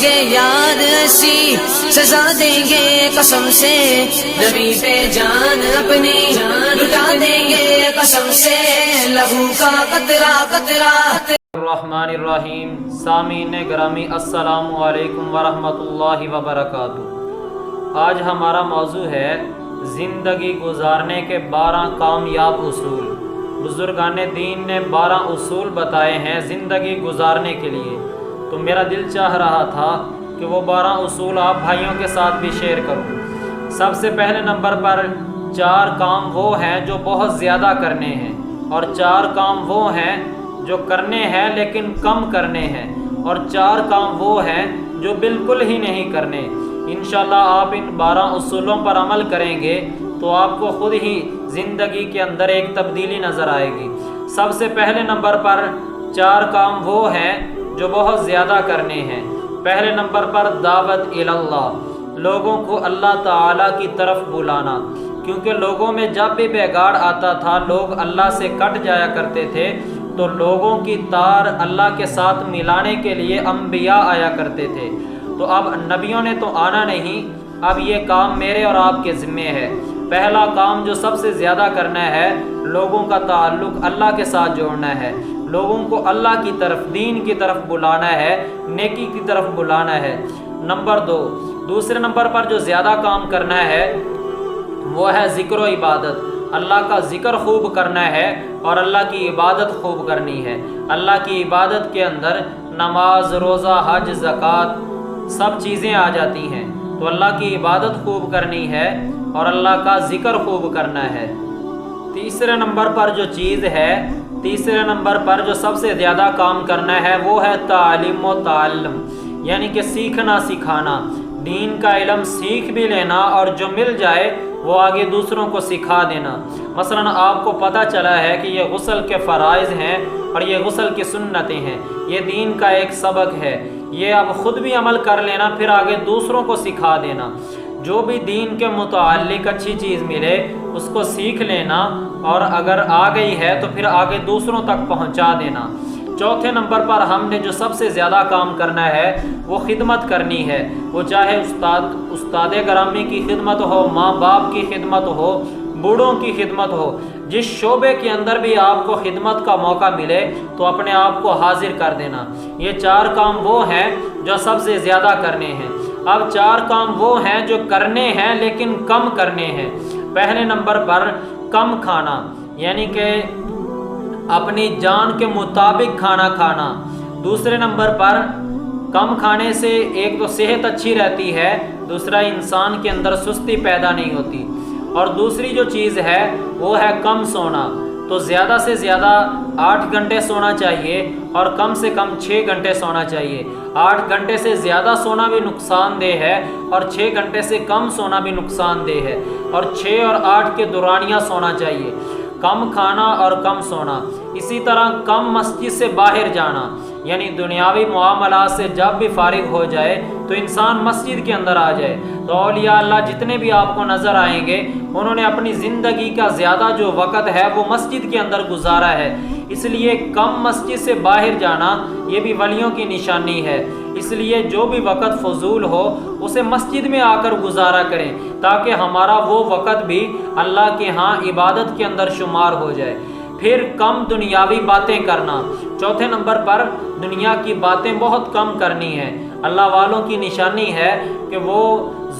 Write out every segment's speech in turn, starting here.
گے یاد ایسی سزا دیں گے قسم سے، نبی پہ جان اپنی لٹا دیں گے قسم سے، لہو کا قطرہ قطرہ۔ الرحمن الرحیم۔ سامعین گرامی السلام علیکم ورحمۃ اللہ وبرکاتہ۔ آج ہمارا موضوع ہے زندگی گزارنے کے 12 کامیاب اصول۔ بزرگان دین نے 12 اصول بتائے ہیں زندگی گزارنے کے لیے، تو میرا دل چاہ رہا تھا کہ وہ 12 اصول آپ بھائیوں کے ساتھ بھی شیئر کروں۔ سب سے پہلے نمبر پر 4 کام وہ ہیں جو بہت زیادہ کرنے ہیں، اور 4 کام وہ ہیں جو کرنے ہیں لیکن کم کرنے ہیں، اور 4 کام وہ ہیں جو بالکل ہی نہیں کرنے۔ انشاءاللہ آپ ان 12 اصولوں پر عمل کریں گے تو آپ کو خود ہی زندگی کے اندر ایک تبدیلی نظر آئے گی۔ سب سے پہلے نمبر پر 4 کام وہ ہیں جو بہت زیادہ کرنے ہیں۔ پہلے نمبر پر دعوت اللہ، لوگوں کو اللہ تعالیٰ کی طرف بلانا، کیونکہ لوگوں میں جب بھی بگاڑ آتا تھا لوگ اللہ سے کٹ جایا کرتے تھے، تو لوگوں کی تار اللہ کے ساتھ ملانے کے لیے انبیاء آیا کرتے تھے۔ تو اب نبیوں نے تو آنا نہیں، اب یہ کام میرے اور آپ کے ذمے ہے۔ پہلا کام جو سب سے زیادہ کرنا ہے، لوگوں کا تعلق اللہ کے ساتھ جوڑنا ہے، لوگوں کو اللہ کی طرف، دین کی طرف بلانا ہے، نیکی کی طرف بلانا ہے۔ نمبر 2، دوسرے نمبر پر جو زیادہ کام کرنا ہے وہ ہے ذکر و عبادت۔ اللہ کا ذکر خوب کرنا ہے اور اللہ کی عبادت خوب کرنی ہے۔ اللہ کی عبادت کے اندر نماز، روزہ، حج، زکوٰۃ سب چیزیں آ جاتی ہیں، تو اللہ کی عبادت خوب کرنی ہے اور اللہ کا ذکر خوب کرنا ہے۔ تیسرے نمبر پر جو چیز ہے، تیسرے نمبر پر جو سب سے زیادہ کام کرنا ہے وہ ہے تعلیم و تعلم، یعنی کہ سیکھنا سکھانا، دین کا علم سیکھ بھی لینا اور جو مل جائے وہ آگے دوسروں کو سکھا دینا۔ مثلا آپ کو پتہ چلا ہے کہ یہ غسل کے فرائض ہیں اور یہ غسل کی سنتیں ہیں، یہ دین کا ایک سبق ہے، یہ اب خود بھی عمل کر لینا، پھر آگے دوسروں کو سکھا دینا۔ جو بھی دین کے متعلق اچھی چیز ملے اس کو سیکھ لینا، اور اگر آ گئی ہے تو پھر آگے دوسروں تک پہنچا دینا۔ چوتھے نمبر پر ہم نے جو سب سے زیادہ کام کرنا ہے وہ خدمت کرنی ہے، وہ چاہے استاد گرامی کی خدمت ہو، ماں باپ کی خدمت ہو، بوڑھوں کی خدمت ہو، جس شعبے کے اندر بھی آپ کو خدمت کا موقع ملے تو اپنے آپ کو حاضر کر دینا۔ یہ 4 کام وہ ہیں جو سب سے زیادہ کرنے ہیں۔ اب 4 کام وہ ہیں جو کرنے ہیں لیکن کم کرنے ہیں۔ پہلے نمبر پر کم کھانا، یعنی کہ اپنی جان کے مطابق کھانا کھانا۔ دوسرے نمبر پر کم کھانے سے ایک تو صحت اچھی رہتی ہے، دوسرا انسان کے اندر سستی پیدا نہیں ہوتی، اور دوسری جو چیز ہے وہ ہے کم سونا۔ تو زیادہ سے زیادہ 8 گھنٹے سونا چاہیے اور کم سے کم 6 گھنٹے سونا چاہیے۔ 8 گھنٹے سے زیادہ سونا بھی نقصان دہ ہے اور 6 گھنٹے سے کم سونا بھی نقصان دہ ہے، اور 6 اور 8 کے دورانیہ سونا چاہیے۔ کم کھانا اور کم سونا۔ اسی طرح کم مسجد سے باہر جانا، یعنی دنیاوی معاملات سے جب بھی فارغ ہو جائے تو انسان مسجد کے اندر آ جائے۔ تو اولیاء اللہ جتنے بھی آپ کو نظر آئیں گے انہوں نے اپنی زندگی کا زیادہ جو وقت ہے وہ مسجد کے اندر گزارا ہے، اس لیے کم مسجد سے باہر جانا یہ بھی ولیوں کی نشانی ہے۔ اس لیے جو بھی وقت فضول ہو اسے مسجد میں آ کر گزارا کریں، تاکہ ہمارا وہ وقت بھی اللہ کے ہاں عبادت کے اندر شمار ہو جائے۔ پھر کم دنیاوی باتیں کرنا۔ چوتھے نمبر پر دنیا کی باتیں بہت کم کرنی ہیں۔ اللہ والوں کی نشانی ہے کہ وہ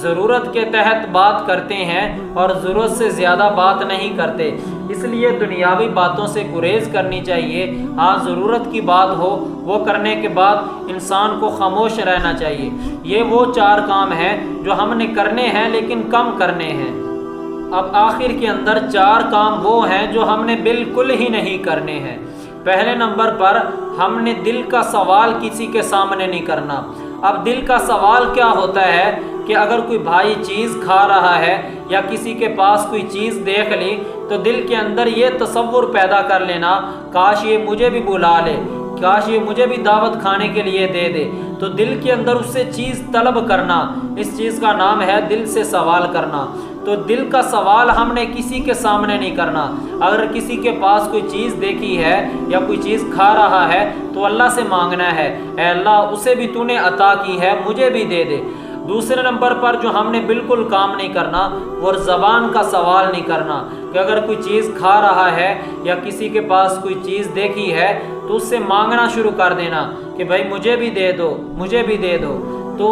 ضرورت کے تحت بات کرتے ہیں اور ضرورت سے زیادہ بات نہیں کرتے، اس لیے دنیاوی باتوں سے گریز کرنی چاہیے۔ ہاں ضرورت کی بات ہو وہ کرنے کے بعد انسان کو خاموش رہنا چاہیے۔ یہ وہ 4 کام ہیں جو ہم نے کرنے ہیں لیکن کم کرنے ہیں۔ اب آخر کے اندر 4 کام وہ ہیں جو ہم نے بالکل ہی نہیں کرنے ہیں۔ پہلے نمبر پر ہم نے دل کا سوال کسی کے سامنے نہیں کرنا۔ اب دل کا سوال کیا ہوتا ہے کہ اگر کوئی بھائی چیز کھا رہا ہے یا کسی کے پاس کوئی چیز دیکھ لی تو دل کے اندر یہ تصور پیدا کر لینا، کاش یہ مجھے بھی بلا لے، کاش یہ مجھے بھی دعوت کھانے کے لیے دے دے۔ تو دل کے اندر اس سے چیز طلب کرنا، اس چیز کا نام ہے دل سے سوال کرنا۔ تو دل کا سوال ہم نے کسی کے سامنے نہیں کرنا۔ اگر کسی کے پاس کوئی چیز دیکھی ہے یا کوئی چیز کھا رہا ہے تو اللہ سے مانگنا ہے، اے اللہ اسے بھی تو نے عطا کی ہے، مجھے بھی دے دے۔ دوسرے نمبر پر جو ہم نے بالکل کام نہیں کرنا وہ زبان کا سوال نہیں کرنا، کہ اگر کوئی چیز کھا رہا ہے یا کسی کے پاس کوئی چیز دیکھی ہے تو اس سے مانگنا شروع کر دینا کہ بھائی مجھے بھی دے دو، مجھے بھی دے دو۔ تو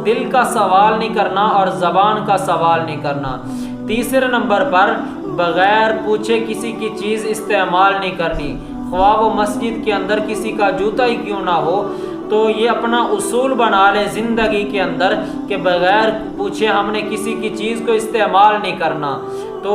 دل کا سوال نہیں کرنا اور زبان کا سوال نہیں کرنا۔ تیسرے نمبر پر بغیر پوچھے کسی کی چیز استعمال نہیں کرنی، خواہ وہ مسجد کے اندر کسی کا جوتا ہی کیوں نہ ہو۔ تو یہ اپنا اصول بنا لیں زندگی کے اندر کہ بغیر پوچھے ہم نے کسی کی چیز کو استعمال نہیں کرنا۔ تو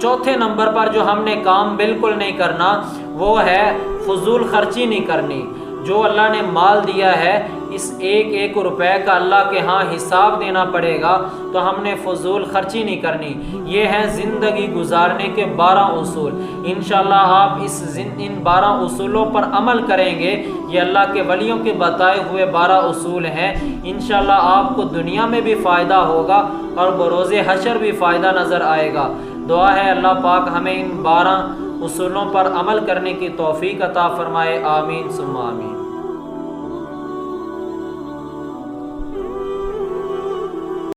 چوتھے نمبر پر جو ہم نے کام بالکل نہیں کرنا وہ ہے فضول خرچی نہیں کرنی۔ جو اللہ نے مال دیا ہے اس ایک ایک روپے کا اللہ کے ہاں حساب دینا پڑے گا، تو ہم نے فضول خرچی نہیں کرنی۔ یہ ہیں زندگی گزارنے کے 12 اصول۔ انشاءاللہ آپ ان 12 اصولوں پر عمل کریں گے۔ یہ اللہ کے ولیوں کے بتائے ہوئے 12 اصول ہیں۔ انشاءاللہ آپ کو دنیا میں بھی فائدہ ہوگا اور بروز حشر بھی فائدہ نظر آئے گا۔ دعا ہے اللہ پاک ہمیں ان 12 اصولوں پر عمل کرنے کی توفیق عطا فرمائے، آمین ثم آمین۔